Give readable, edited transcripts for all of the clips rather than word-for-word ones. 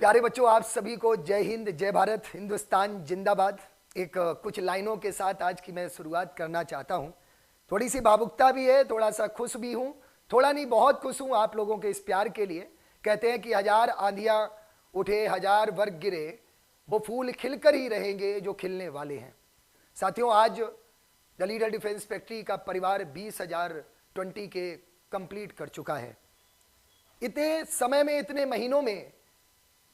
प्यारे बच्चों, आप सभी को जय हिंद, जय भारत, हिंदुस्तान जिंदाबाद। एक कुछ लाइनों के साथ आज की मैं शुरुआत करना चाहता हूं। थोड़ी सी भावुकता भी है, थोड़ा सा खुश भी हूं, थोड़ा नहीं बहुत खुश हूं आप लोगों के इस प्यार के लिए। कहते हैं कि हजार आंधियां उठे, हजार वर्ग गिरे, वो फूल खिलकर ही रहेंगे जो खिलने वाले हैं। साथियों, आज द लीडर डिफेंस फैक्ट्री का परिवार 20,020 के कंप्लीट कर चुका है। इतने समय में, इतने महीनों में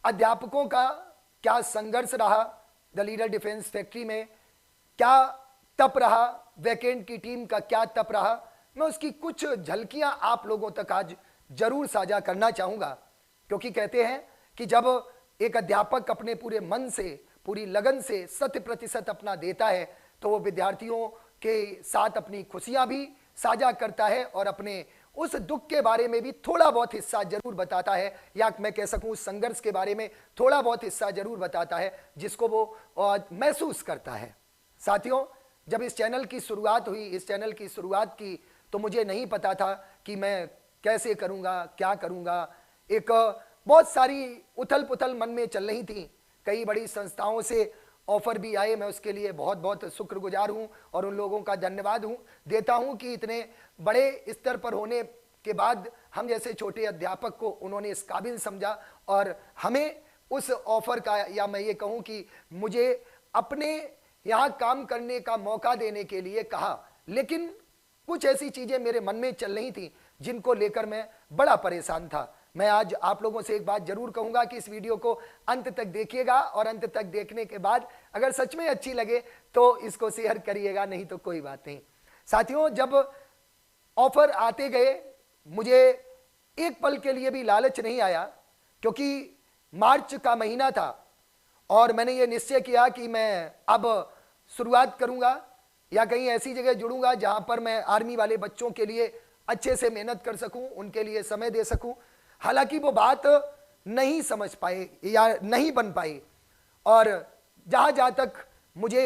अध्यापकों का क्या संघर्ष रहा, द लीडर डिफेंस फैक्ट्री में क्या तप रहा, वैकेंट की टीम का क्या तप रहा, मैं उसकी कुछ झलकियां आप लोगों तक आज जरूर साझा करना चाहूंगा। क्योंकि कहते हैं कि जब एक अध्यापक अपने पूरे मन से, पूरी लगन से 100% अपना देता है तो वो विद्यार्थियों के साथ अपनी खुशियां भी साझा करता है और अपने उस दुख के बारे में भी थोड़ा बहुत हिस्सा जरूर बताता है, या मैं कह सकूं उस संघर्ष के बारे में थोड़ा बहुत हिस्सा जरूर बताता है जिसको वो महसूस करता है। साथियों, जब इस चैनल की शुरुआत हुई, इस चैनल की शुरुआत की तो मुझे नहीं पता था कि मैं कैसे करूंगा, क्या करूंगा। एक बहुत सारी उथल पुथल मन में चल रही थी। कई बड़ी संस्थाओं से ऑफर भी आए, मैं उसके लिए बहुत बहुत शुक्रगुजार हूं और उन लोगों का धन्यवाद देता हूं कि इतने बड़े स्तर पर होने के बाद हम जैसे छोटे अध्यापक को उन्होंने इस काबिल समझा और हमें उस ऑफर का, या मैं ये कहूं कि मुझे अपने यहाँ काम करने का मौका देने के लिए कहा। लेकिन कुछ ऐसी चीजें मेरे मन में चल रही थी जिनको लेकर मैं बड़ा परेशान था। मैं आज आप लोगों से एक बात जरूर कहूंगा कि इस वीडियो को अंत तक देखिएगा और अंत तक देखने के बाद अगर सच में अच्छी लगे तो इसको शेयर करिएगा, नहीं तो कोई बात नहीं। साथियों, जब ऑफर आते गए मुझे एक पल के लिए भी लालच नहीं आया, क्योंकि मार्च का महीना था और मैंने ये निश्चय किया कि मैं अब शुरुआत करूंगा या कहीं ऐसी जगह जुड़ूंगा जहां पर मैं आर्मी वाले बच्चों के लिए अच्छे से मेहनत कर सकूं, उनके लिए समय दे सकूं। हालांकि वो बात नहीं समझ पाए या नहीं बन पाई, और जहां तक मुझे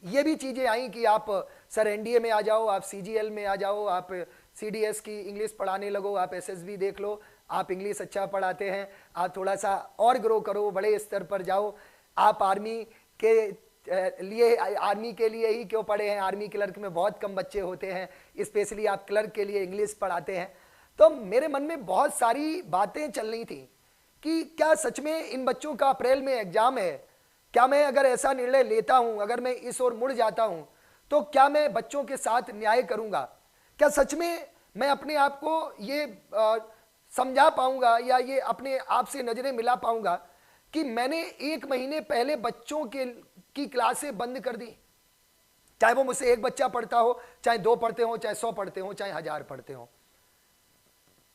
ये भी चीजें आई कि आप सर एनडीए में आ जाओ, आप सीजीएल में आ जाओ, आप सीडीएस की इंग्लिश पढ़ाने लगो, आप एसएसबी देख लो, आप इंग्लिश अच्छा पढ़ाते हैं, आप थोड़ा सा और ग्रो करो, बड़े स्तर पर जाओ, आप आर्मी के लिए ही क्यों पढ़े हैं, आर्मी क्लर्क में बहुत कम बच्चे होते हैं, स्पेशली आप क्लर्क के लिए इंग्लिश पढ़ाते हैं। तो मेरे मन में बहुत सारी बातें चल रही थी कि क्या सच में इन बच्चों का अप्रैल में एग्जाम है, क्या मैं अगर ऐसा निर्णय लेता हूं, अगर मैं इस ओर मुड़ जाता हूं तो क्या मैं बच्चों के साथ न्याय करूंगा, क्या सच में मैं अपने आप को ये समझा पाऊंगा या ये अपने आप से नजरें मिला पाऊंगा कि मैंने एक महीने पहले बच्चों की क्लासें बंद कर दी, चाहे वो मुझसे एक बच्चा पढ़ता हो, चाहे 2 पढ़ते हो, चाहे 100 पढ़ते हो, चाहे 1000 पढ़ते हो।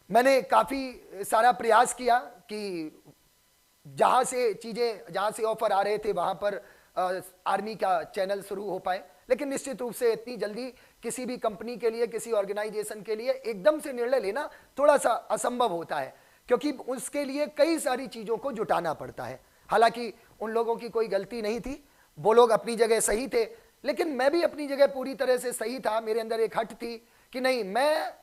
मैंने काफी सारा प्रयास किया कि जहां से ऑफर आ रहे थे वहां पर आर्मी का चैनल शुरू हो पाए। लेकिन निश्चित रूप से इतनी जल्दी किसी भी कंपनी के लिए, किसी ऑर्गेनाइजेशन के लिए एकदम से निर्णय लेना थोड़ा सा असंभव होता है, क्योंकि उसके लिए कई सारी चीजों को जुटाना पड़ता है। हालांकि उन लोगों की कोई गलती नहीं थी, वो लोग अपनी जगह सही थे, लेकिन मैं भी अपनी जगह पूरी तरह से सही था। मेरे अंदर एक हट थी कि नहीं, मैं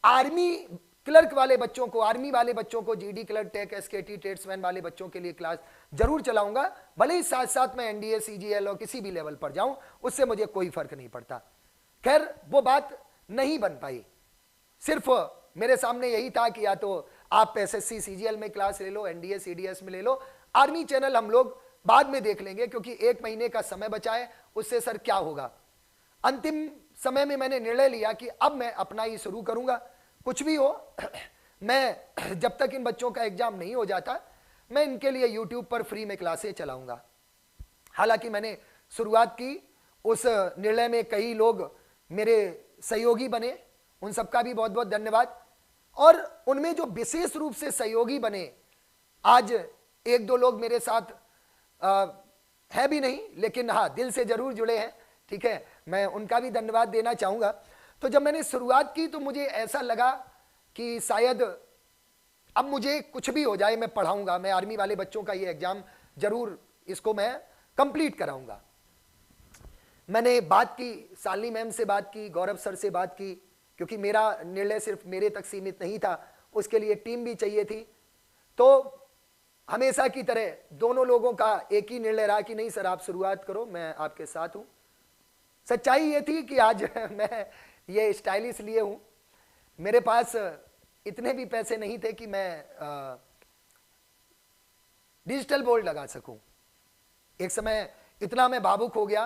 आर्मी क्लर्क वाले बच्चों को, आर्मी वाले बच्चों को, GD clerk, tech, SKT, tradesman वाले बच्चों के लिए क्लास जरूर चलाऊंगा, भले ही साथ साथ मैं एनडीए, सीजीएल और किसी भी लेवल पर जाऊं, उससे मुझे कोई फर्क नहीं पड़ता। खैर, वो बात नहीं बन पाई। सिर्फ मेरे सामने यही था कि या तो आप एसएससी सीजीएल में क्लास ले लो, एनडीए सीडीएस में ले लो, आर्मी चैनल हम लोग बाद में देख लेंगे, क्योंकि 1 महीने का समय बचा है, उससे सर क्या होगा। अंतिम समय में मैंने निर्णय लिया कि अब मैं अपना ही शुरू करूंगा। कुछ भी हो, मैं जब तक इन बच्चों का एग्जाम नहीं हो जाता, मैं इनके लिए यूट्यूब पर फ्री में क्लासें चलाऊंगा। हालांकि मैंने शुरुआत की, उस निर्णय में कई लोग मेरे सहयोगी बने, उन सबका भी बहुत बहुत धन्यवाद। और उनमें जो विशेष रूप से सहयोगी बने, आज 1-2 लोग मेरे साथ है भी नहीं, लेकिन हाँ, दिल से जरूर जुड़े हैं, ठीक है, मैं उनका भी धन्यवाद देना चाहूंगा। तो जब मैंने शुरुआत की तो मुझे ऐसा लगा कि शायद अब मुझे कुछ भी हो जाए, मैं पढ़ाऊंगा, मैं आर्मी वाले बच्चों का ये एग्जाम जरूर, इसको मैं कंप्लीट कराऊंगा। मैंने बात की, शालिनी मैम से बात की, गौरव सर से बात की, क्योंकि मेरा निर्णय सिर्फ मेरे तक सीमित नहीं था, उसके लिए टीम भी चाहिए थी। तो हमेशा की तरह दोनों लोगों का एक ही निर्णय रहा कि नहीं सर आप शुरुआत करो, मैं आपके साथ हूं। सच्चाई ये थी कि आज मैं ये स्टाइलिश लिए हूं। मेरे पास इतने भी पैसे नहीं थे कि मैं डिजिटल बोर्ड लगा सकूं। एक समय इतना मैं भावुक हो गया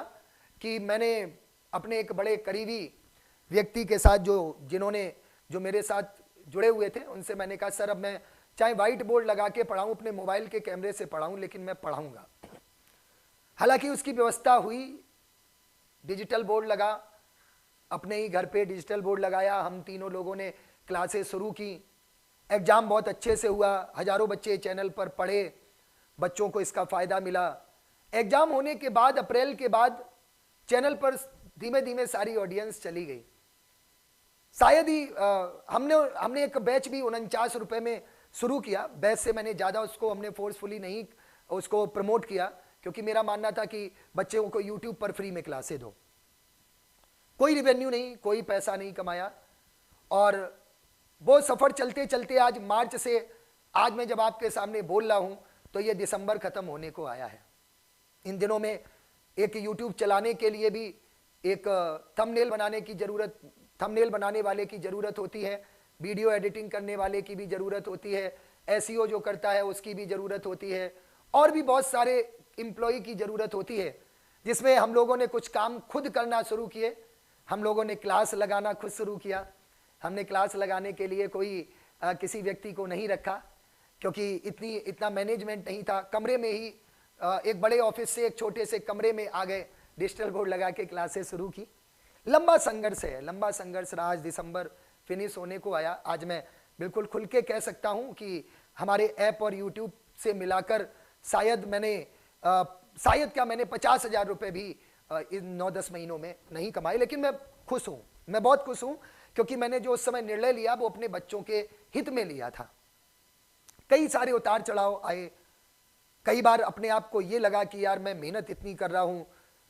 कि मैंने अपने एक बड़े करीबी व्यक्ति के साथ जो मेरे साथ जुड़े हुए थे, उनसे मैंने कहा सर अब मैं चाहे व्हाइट बोर्ड लगा के पढ़ाऊं, अपने मोबाइल के कैमरे से पढ़ाऊं, लेकिन मैं पढ़ाऊंगा। हालांकि उसकी व्यवस्था हुई, डिजिटल बोर्ड लगा, अपने ही घर पे डिजिटल बोर्ड लगाया, हम तीनों लोगों ने क्लासेस शुरू की। एग्जाम बहुत अच्छे से हुआ, हजारों बच्चे चैनल पर पढ़े, बच्चों को इसका फायदा मिला। एग्जाम होने के बाद अप्रैल के बाद चैनल पर धीमे धीमे सारी ऑडियंस चली गई। शायद ही हमने एक बैच भी 49 रुपए में शुरू किया। बैच से मैंने ज़्यादा उसको हमने फोर्सफुली नहीं उसको प्रमोट किया, क्योंकि मेरा मानना था कि बच्चों को यूट्यूब पर फ्री में क्लासें दो। कोई रिवेन्यू नहीं, कोई पैसा नहीं कमाया। और वो सफ़र चलते चलते आज मार्च से आज मैं जब आपके सामने बोल रहा हूँ तो ये दिसंबर ख़त्म होने को आया है। इन दिनों में एक यूट्यूब चलाने के लिए भी एक थंबनेल बनाने वाले की ज़रूरत होती है, वीडियो एडिटिंग करने वाले की भी ज़रूरत होती है, एसईओ जो करता है उसकी भी ज़रूरत होती है, और भी बहुत सारे एम्प्लॉय की ज़रूरत होती है, जिसमें हम लोगों ने कुछ काम खुद करना शुरू किए। हम लोगों ने क्लास लगाना खुद शुरू किया। हमने क्लास लगाने के लिए कोई किसी व्यक्ति को नहीं रखा, क्योंकि इतना मैनेजमेंट नहीं था। कमरे में ही एक बड़े ऑफिस से एक छोटे से कमरे में आ गए, डिजिटल बोर्ड लगा के क्लासेस शुरू की। लंबा संघर्ष है, लंबा संघर्ष रहा। आज दिसंबर फिनिश होने को आया। आज मैं बिल्कुल खुल के कह सकता हूं कि हमारे ऐप और यूट्यूब से मिलाकर शायद मैंने 50,000 रुपये भी इन 9-10 महीनों में नहीं कमाए, लेकिन मैं खुश हूं, मैं बहुत खुश हूं, क्योंकि मैंने जो उस समय निर्णय लिया वो अपने बच्चों के हित में लिया था। कई सारे उतार चढ़ाव आए, कई बार अपने आप को ये लगा कि यार मैं मेहनत इतनी कर रहा हूं,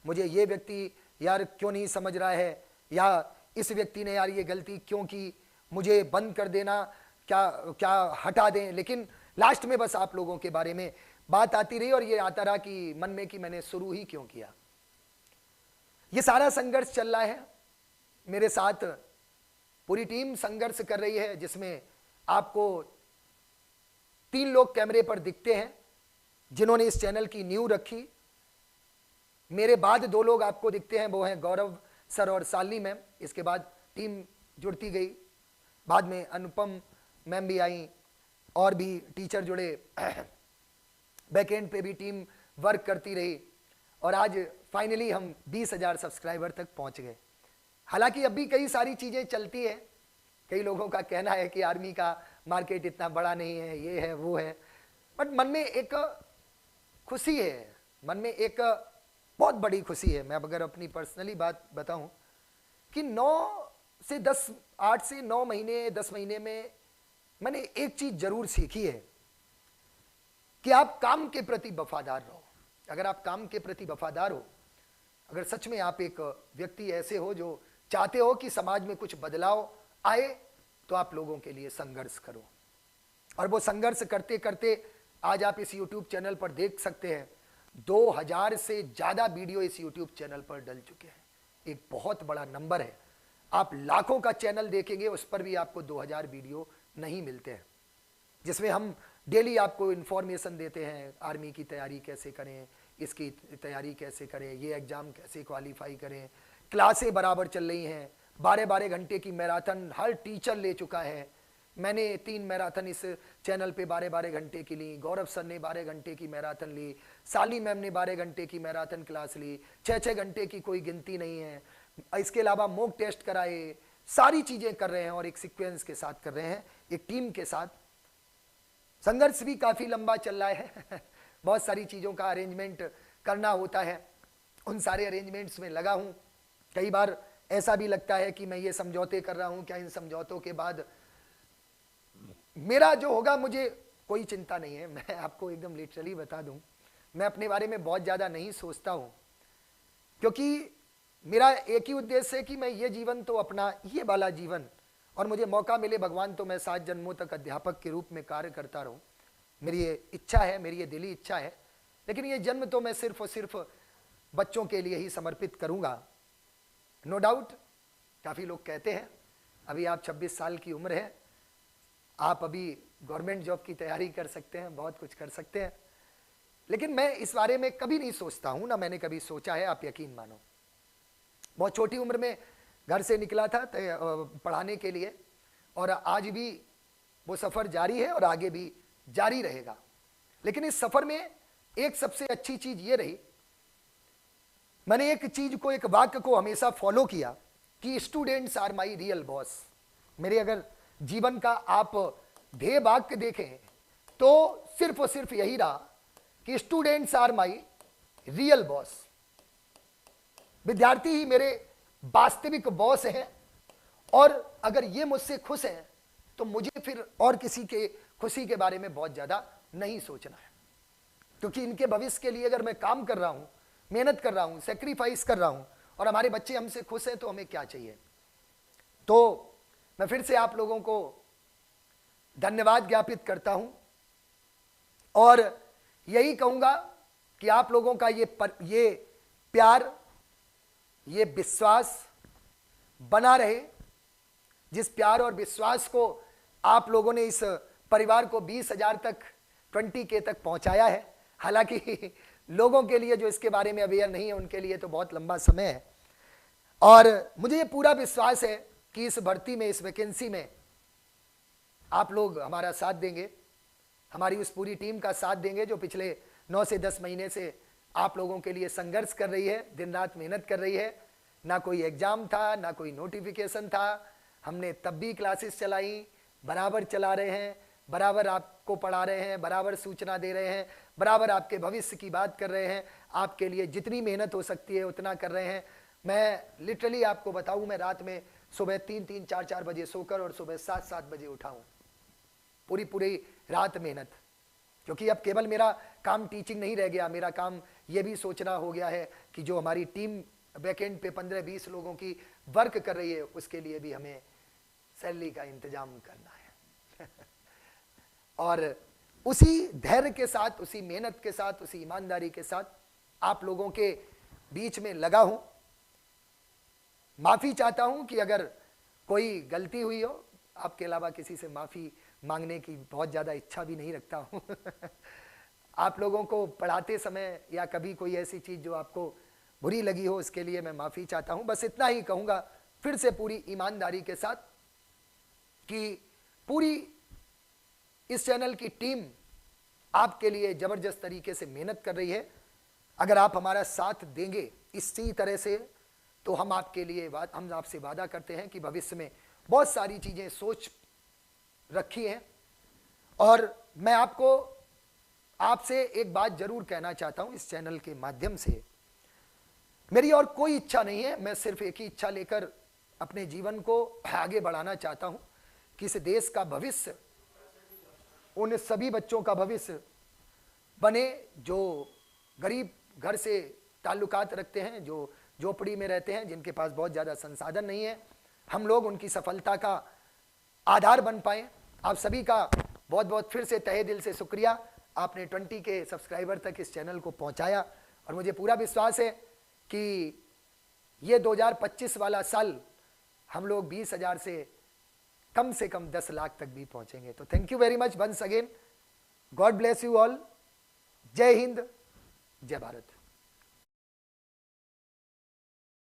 मुझे ये व्यक्ति यार क्यों नहीं समझ रहा है, या इस व्यक्ति ने यार ये गलती क्यों की, मुझे बंद कर देना, क्या हटा दें। लेकिन लास्ट में बस आप लोगों के बारे में बात आती रही और ये आता रहा कि मन में कि मैंने शुरू ही क्यों किया। ये सारा संघर्ष चल रहा है, मेरे साथ पूरी टीम संघर्ष कर रही है, जिसमें आपको 3 लोग कैमरे पर दिखते हैं जिन्होंने इस चैनल की नींव रखी। मेरे बाद 2 लोग आपको दिखते हैं, वो हैं गौरव सर और शालिनी मैम। इसके बाद टीम जुड़ती गई, बाद में अनुपम मैम भी आई और भी टीचर जुड़े, बैकएंड पे भी टीम वर्क करती रही, और आज फाइनली हम 20,000 सब्सक्राइबर तक पहुंच गए। हालांकि अब भी कई सारी चीज़ें चलती है। कई लोगों का कहना है कि आर्मी का मार्केट इतना बड़ा नहीं है, ये है वो है, बट मन में एक खुशी है, मन में एक बहुत बड़ी खुशी है। मैं अगर अपनी पर्सनली बात बताऊं कि 8 से 9 महीने 10 महीने में मैंने एक चीज जरूर सीखी है कि आप काम के प्रति वफादार रहो। अगर आप काम के प्रति वफादार हो, अगर सच में आप एक व्यक्ति ऐसे हो जो चाहते हो कि समाज में कुछ बदलाव आए, तो आप लोगों के लिए संघर्ष करो। और वो संघर्ष करते करते आज आप इस YouTube चैनल पर देख सकते हैं 2000 से ज़्यादा वीडियो इस YouTube चैनल पर डल चुके हैं। एक बहुत बड़ा नंबर है। आप लाखों का चैनल देखेंगे, उस पर भी आपको 2000 वीडियो नहीं मिलते हैं, जिसमें हम डेली आपको इन्फॉर्मेशन देते हैं, आर्मी की तैयारी कैसे करें, इसकी तैयारी कैसे करें, ये एग्ज़ाम कैसे क्वालिफाई करें। क्लासें बराबर चल रही हैं, 12-12 घंटे की मैराथन हर टीचर ले चुका है। मैंने 3 मैराथन इस चैनल पे 12-12 घंटे की ली, गौरव सर ने 12 घंटे की मैराथन ली, शालिनी मैम ने 12 घंटे की मैराथन क्लास ली, 6-6 घंटे की कोई गिनती नहीं है। इसके अलावा मॉक टेस्ट कराए, सारी चीज़ें कर रहे हैं और एक सीक्वेंस के साथ कर रहे हैं, एक टीम के साथ। संघर्ष भी काफ़ी लंबा चल रहा है बहुत सारी चीज़ों का अरेंजमेंट करना होता है, उन सारे अरेंजमेंट्स में लगा हूँ। कई बार ऐसा भी लगता है कि मैं ये समझौते कर रहा हूँ, क्या इन समझौतों के बाद मेरा जो होगा मुझे कोई चिंता नहीं है। मैं आपको एकदम लिटरली बता दूं, मैं अपने बारे में बहुत ज़्यादा नहीं सोचता हूं, क्योंकि मेरा एक ही उद्देश्य है कि मैं ये जीवन तो अपना ये वाला जीवन, और मुझे मौका मिले भगवान तो मैं 7 जन्मों तक अध्यापक के रूप में कार्य करता रहूं। मेरी ये इच्छा है, मेरी ये दिली इच्छा है, लेकिन ये जन्म तो मैं सिर्फ और सिर्फ बच्चों के लिए ही समर्पित करूंगा। नो डाउट काफ़ी लोग कहते हैं अभी आप 26 साल की उम्र है, आप अभी गवर्नमेंट जॉब की तैयारी कर सकते हैं, बहुत कुछ कर सकते हैं, लेकिन मैं इस बारे में कभी नहीं सोचता हूं, ना मैंने कभी सोचा है, आप यकीन मानो। बहुत छोटी उम्र में घर से निकला था पढ़ाने के लिए, और आज भी वो सफ़र जारी है और आगे भी जारी रहेगा। लेकिन इस सफ़र में एक सबसे अच्छी चीज़ ये रही, मैंने एक चीज़ को, एक वाक्य को हमेशा फॉलो किया कि students are my real boss. मेरे अगर जीवन का आप ध्येय वाक्य देखें तो सिर्फ और सिर्फ यही रहा कि students are my real boss. विद्यार्थी ही मेरे वास्तविक बॉस हैं, और अगर ये मुझसे खुश हैं तो मुझे फिर और किसी के खुशी के बारे में बहुत ज़्यादा नहीं सोचना है, क्योंकि इनके भविष्य के लिए अगर मैं काम कर रहा हूँ, मेहनत कर रहा हूँ, सेक्रीफाइस कर रहा हूँ, और हमारे बच्चे हमसे खुश हैं तो हमें क्या चाहिए। तो मैं फिर से आप लोगों को धन्यवाद ज्ञापित करता हूँ, और यही कहूँगा कि आप लोगों का ये प्यार, ये विश्वास बना रहे। जिस प्यार और विश्वास को आप लोगों ने इस परिवार को 20,000 तक, 20K तक पहुंचाया है, हालांकि लोगों के लिए जो इसके बारे में अवेयर नहीं है उनके लिए तो बहुत लंबा समय है, और मुझे ये पूरा विश्वास है कि इस भर्ती में, इस वैकेंसी में आप लोग हमारा साथ देंगे, हमारी उस पूरी टीम का साथ देंगे जो पिछले 9 से 10 महीने से आप लोगों के लिए संघर्ष कर रही है, दिन रात मेहनत कर रही है। ना कोई एग्जाम था, ना कोई नोटिफिकेशन था, हमने तब भी क्लासेस चलाई, बराबर चला रहे हैं, बराबर आपको पढ़ा रहे हैं, बराबर सूचना दे रहे हैं, बराबर आपके भविष्य की बात कर रहे हैं, आपके लिए जितनी मेहनत हो सकती है उतना कर रहे हैं। मैं लिटरली आपको बताऊं, मैं रात में सुबह 3-3, 4-4 बजे सोकर और सुबह 7-7 बजे उठा हूं, पूरी रात मेहनत, क्योंकि अब केवल मेरा काम टीचिंग नहीं रह गया, मेरा काम ये भी सोचना हो गया है कि जो हमारी टीम बैकएंड पे 15-20 लोगों की वर्क कर रही है, उसके लिए भी हमें सैलरी का इंतजाम करना है। और उसी धैर्य के साथ, उसी मेहनत के साथ, उसी ईमानदारी के साथ आप लोगों के बीच में लगा हूं। माफी चाहता हूं कि अगर कोई गलती हुई हो, आपके अलावा किसी से माफी मांगने की बहुत ज्यादा इच्छा भी नहीं रखता हूं। आप लोगों को पढ़ाते समय या कभी कोई ऐसी चीज जो आपको बुरी लगी हो, उसके लिए मैं माफी चाहता हूं। बस इतना ही कहूंगा फिर से पूरी ईमानदारी के साथ कि पूरी इस चैनल की टीम आपके लिए जबरदस्त तरीके से मेहनत कर रही है। अगर आप हमारा साथ देंगे इसी तरह से, तो हम आपके लिए हम आपसे वादा करते हैं कि भविष्य में बहुत सारी चीजें सोच रखी हैं। और मैं आपसे एक बात जरूर कहना चाहता हूं इस चैनल के माध्यम से, मेरी और कोई इच्छा नहीं है, मैं सिर्फ एक ही इच्छा लेकर अपने जीवन को आगे बढ़ाना चाहता हूं कि इस देश का भविष्य, उन सभी बच्चों का भविष्य बने जो गरीब घर से ताल्लुकात रखते हैं, जो झोपड़ी में रहते हैं, जिनके पास बहुत ज़्यादा संसाधन नहीं है। हम लोग उनकी सफलता का आधार बन पाए। आप सभी का बहुत बहुत फिर से तहे दिल से शुक्रिया, आपने 20K सब्सक्राइबर तक इस चैनल को पहुंचाया, और मुझे पूरा विश्वास है कि ये 2025 वाला साल हम लोग 20,000 से कम 10 लाख तक भी पहुंचेंगे। तो thank you very much once again, god bless you all. जय हिंद, जय भारत।